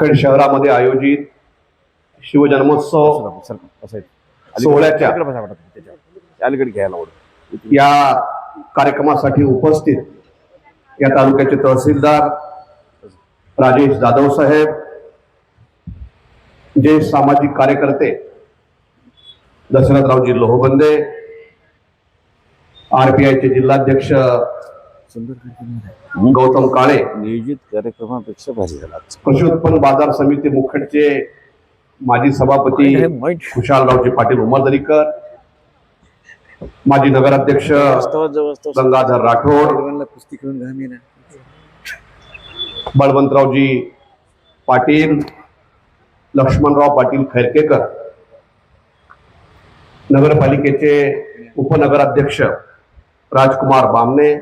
मुखेड शहरामध्ये आयोजित शिवजन्मोत्सव सोहळ्याच्या या कार्यक्रमासाठी उपस्थित या तालुक्याचे तहसीलदार राजेश जाधव साहेब, जे सामाजिक कार्यकर्ते दशरथरावजी लोहबंदे, आरपीआयचे जिल्हाध्यक्ष गौतम काळे, नियोजित कार्यक्रमापेक्षा भारी झाला. कृषी उत्पन्न बाजार समिती मुखेडचे माजी सभापती खुशालरावजी पाटील उमरदरीकर, माजी नगराध्यक्ष गंगाधर राठोड, बळवंतरावजी पाटील, लक्ष्मणराव पाटील खैरकेकर, नगरपालिकेचे उपनगराध्यक्ष राजकुमार बामणे,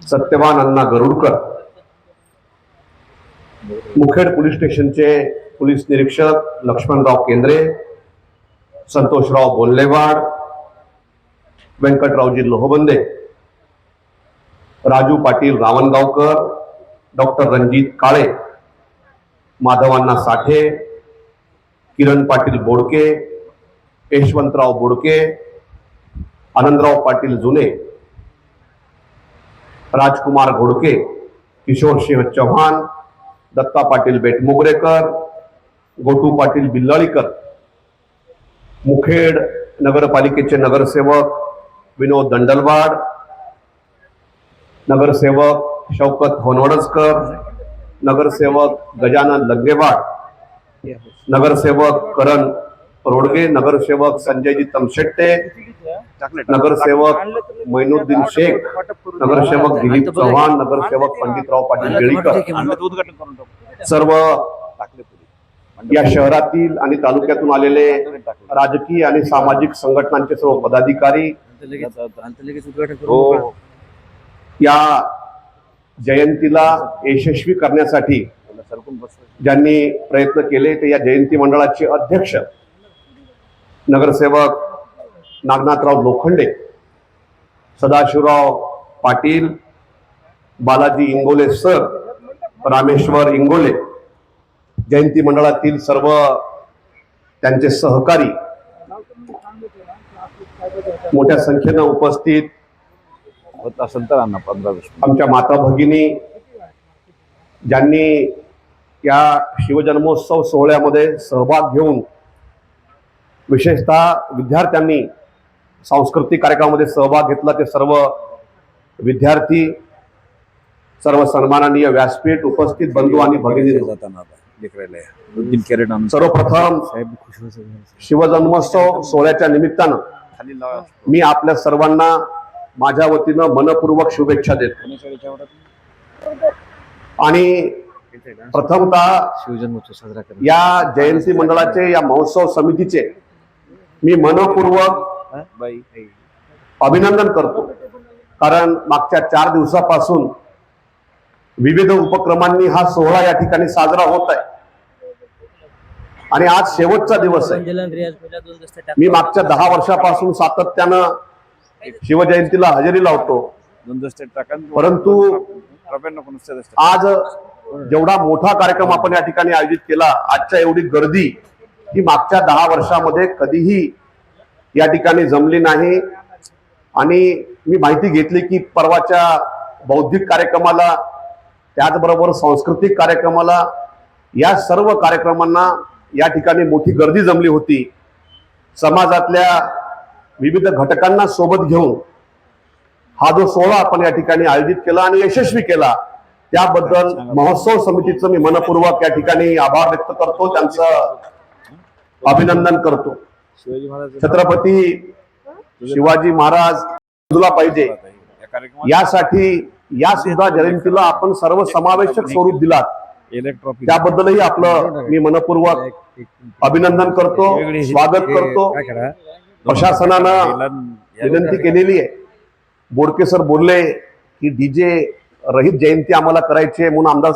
सत्यवान अण्णा गरुडकर, मुखेड पोलीस स्टेशनचे पोलीस निरीक्षक लक्ष्मणराव केंद्रे, संतोषराव बोल्लेवाड, व्यंकटरावजी लोहबंदे, राजू पाटील रावणगावकर, डॉक्टर रणजित काळे, माधवांना साठे, किरण पाटील बोडके, यशवंतराव बोडके, आनंदराव पाटील जुने, राजकुमार घोडके, किशोरसिंह चव्हाण, दत्ता पाटील बेटमुगरेकर, गोटू पाटील बिल्लाळीकर, मुखेड नगरपालिकेचे नगरसेवक विनोद दंडलवाड, नगरसेवक शौकत होनवडसकर, नगरसेवक गजानन लंगेवाड, नगरसेवक करण रोडगे, नगरसेवक संजयजी तमशेट्टे, नगरसेवक मैनुद्दीन शेख, नगरसेवक दिलीप चव्हाण, नगरसेवक पंडितराव पाटील बेळीकर, सर्व या शहरातील आणि तालुक्यातून आलेले राजकीय आणि सामाजिक संघटनांचे सर्व पदाधिकारी, या जयंतीला यशस्वी करण्यासाठी ज्यांनी प्रयत्न केले ते या जयंती मंडळाचे अध्यक्ष नगरसेवक नागनाथराव लोखंडे, सदाशिवराव पाटील, बालाजी इंगोले सर, रामेश्वर इंगोले, जयंती मंडळातील सर्व त्यांचे सहकारी, मोठ्या संख्येनं उपस्थित होत असेल तर अन्ना 15-20 आमच्या माता भगिनी, ज्यांनी या शिवजन्मोत्सव सोहळ्यामध्ये सहभाग घेऊन विशेषतः विद्यार्थ्यांनी सांस्कृतिक कार्यक्रमामध्ये सहभाग घेतला, ते सर्व विद्यार्थी, सर्व सन्माननीय व्यासपीठ, उपस्थित बंधू आणि भगिनी, सर्वप्रथम शिवजन्मोत्सव सोहळ्याच्या निमित्तानं मी आपल्या सर्वांना माझ्या वतीनं मनपूर्वक शुभेच्छा देतो. आणि प्रथमतः या जयंती मंडळाचे, या महोत्सव समितीचे मी मनपूर्वक अभिनंदन करतो. कारण मागच्या 4 दिवसापासून विविध उपक्रमांनी हा सोहळा या ठिकाणी साजरा होत आहे आणि आज शेवटचा दिवस आहे. मी मागच्या 10 वर्षापासून सातत्यानं शिवजयंतीला हजेरी लावतो, परंतु आज जेवढा मोठा कार्यक्रम आपण या ठिकाणी आयोजित केला, आजच्या एवढी गर्दी ही मागच्या 10 वर्षामध्ये कधीही या ठिकाणी जमली नाही. आणि मी माहिती घेतली की परवाच्या बौद्धिक कार्यक्रमाला, त्याचबरोबर सांस्कृतिक कार्यक्रमाला, या सर्व कार्यक्रमांना या ठिकाणी मोठी गर्दी जमली होती. समाजातल्या विविध घटकांना सोबत घेऊन हा जो सोहळा आपण या ठिकाणी आयोजित केला आणि यशस्वी केला, त्याबद्दल महोत्सव समितीचं मी मनपूर्वक या ठिकाणी आभार व्यक्त करतो, त्यांचं अभिनंदन करतो. छत्रपती शिवाजी महाराज बाजूला पाहिजे यासाठी या सुद्धा जयंतीला आपण सर्व समावेशक स्वरूप दिलात, त्याबद्दलही आपलं मी मनपूर्वक अभिनंदन करतो, स्वागत करतो. प्रशासनानं विनंती केलेली आहे. बोडके सर बोलले की डीजे रहित जयंती आम्हाला करायची आहे, म्हणून आमदार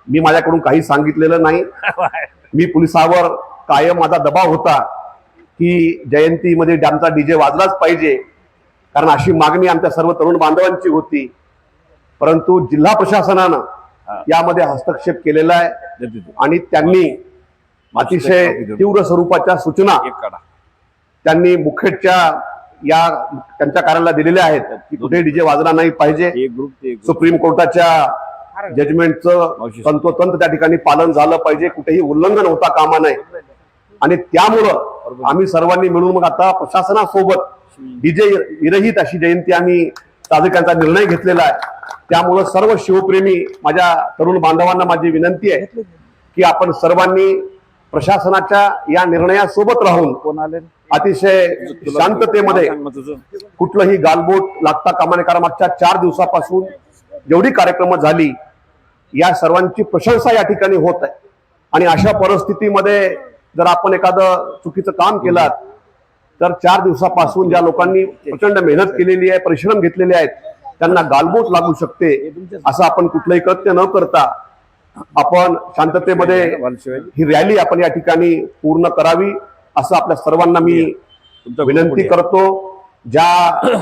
मी माझ्याकडून काही सांगितलेलं नाही. मी पोलिसावर कायम माझा दबाव होता की जयंतीमध्ये आमचा डीजे वाजलाच पाहिजे, कारण अशी मागणी आमच्या सर्व तरुण बांधवांची होती. परंतु जिल्हा प्रशासनानं यामध्ये हस्तक्षेप केलेला आहे देते ते. आणि त्यांनी अतिशय तीव्र स्वरूपाच्या सूचना एक काढा. त्यांनी मुखेडच्या या त्यांच्या कार्यालयाला दिलेल्या आहेत की कुठे डीजे वाजला नाही पाहिजे. एक ग्रुप ते एक ग्रुप. सुप्रीम कोर्टाच्या जजमेंटचं तंतोतंत त्या ठिकाणी पालन झालं पाहिजे, कुठेही उल्लंघन होता कामा नये. आणि त्यामुळं आम्ही सर्वांनी मिळून मग आता प्रशासनासोबत डीजे विरहित अशी जयंती आम्ही साजरी करण्याचा निर्णय घेतलेला आहे. त्यामुळं सर्व शिवप्रेमी माझ्या तरुण बांधवांना माझी विनंती आहे की आपण सर्वांनी प्रशासनाच्या या निर्णयासोबत राहून कोण आले अतिशय शांततेमध्ये सांग मग तुझं. कुठलंही गालबोट लागता कामा नये. कारण मागच्या 4 दिवसापासून जेवढी कार्यक्रम झाली या सर्वांची प्रशंसा या ठिकाणी होत आहे. आणि अशा परिस्थितीमध्ये जर आपण एखादं चुकीचं काम केलं तर 4 दिवसापासून ज्या लोकांनी प्रचंड मेहनत केलेली आहे, परिश्रम घेतलेले आहेत, त्यांना गालबोट लागू शकते. असं आपण कुठलंही कृत्य न करता आपण शांततेमध्ये ही रॅली आपण या ठिकाणी पूर्ण करावी असं आपल्या सर्वांना मी विनंती करतो. ज्या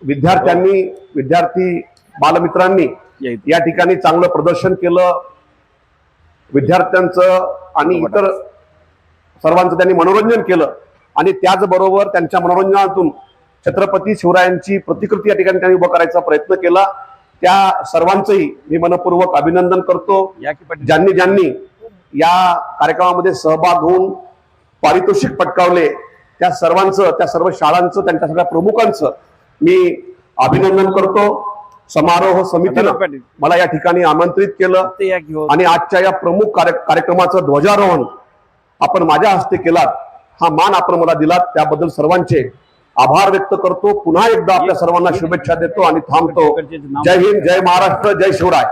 विद्यार्थी बालमित्रांनी या ठिकाणी चांगलं प्रदर्शन केलं, विद्यार्थ्यांचं आणि इतर सर्वांचं त्यांनी मनोरंजन केलं आणि त्याचबरोबर त्यांच्या मनोरंजनातून छत्रपती शिवरायांची प्रतिकृती या ठिकाणी त्यांनी उभं करायचा प्रयत्न केला. त्या सर्वांचंही मी मनपूर्वक अभिनंदन करतो. ज्यांनी ज्यांनी या कार्यक्रमामध्ये सहभाग होऊन पारितोषिक पटकावले त्या सर्वांचं, त्या सर्व शाळांचं, त्यांच्या सगळ्या प्रमुखांचं मी अभिनंदन करतो. समारोह समितीनं मला या ठिकाणी आमंत्रित केलं आणि आजच्या या प्रमुख कार्यक्रमाचं ध्वजारोहण आपण माझ्या हस्ते केलात. हा मान आपण मला दिलात त्याबद्दल सर्वांचे आभार व्यक्त करतो. पुन्हा एकदा आपल्या सर्वांना शुभेच्छा देतो आणि थांबतो. जय हिंद, जय महाराष्ट्र, जय शिवराय.